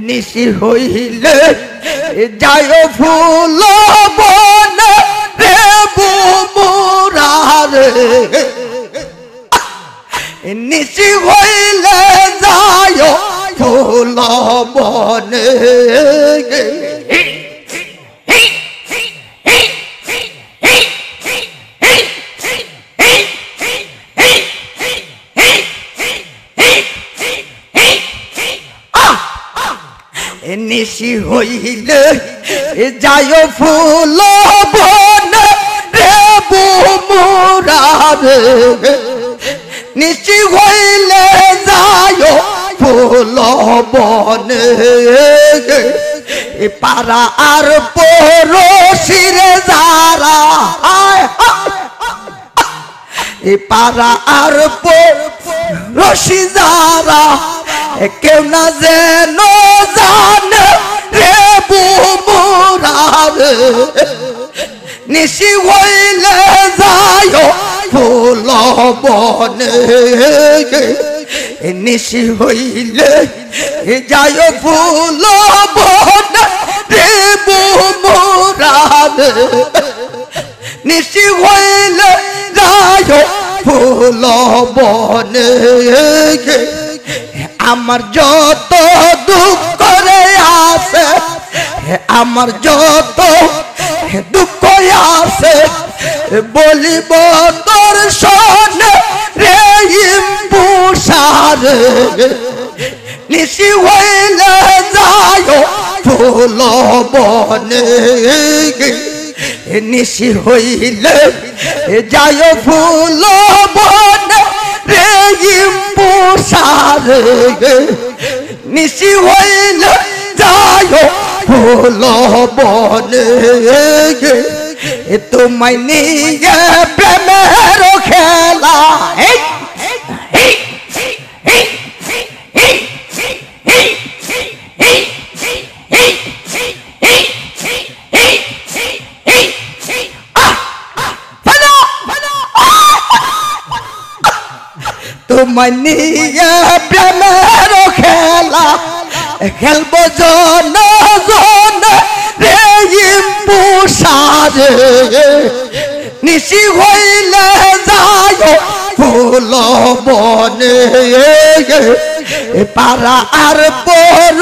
নিশি হইলে যায় ফুল বনে রে বুমুরারে নিশি হইলে যায় ফুল বনে নিশি হইলে যায় ফুল বনে রে বুমুরারে নিশি হইলে যায় ফুল বনে পাড়া আর পড়শিরে যারা পাড়া আর পড়শি যারা কেউ না যেন জানে রে বুমুরারে নিশি হইলে যায় ফুল বনে নিশি হইলে যায় ফুল বনে রে বুমুরারে নিশি হইলে যায় ফুল বনে আমার যত দুঃখ রে আছে আমার যত দুঃখ আছে বলিব তোর শোনে রে ইম্বুসারে নিশি হইলে যায় ফুল বনে নিশি হইলে যায় ফুল বনে রে ইম্বুসারে নিশি হইলে যায় ফুল বনে তোমায় নিয়ে প্রেমের খেলা তোমায় নিয়ে প্রেমের খেলা খেলবো জন জন রে ইম্বুসারে নিশি হইলে যায় ফুল বনে পাড়া আর পড়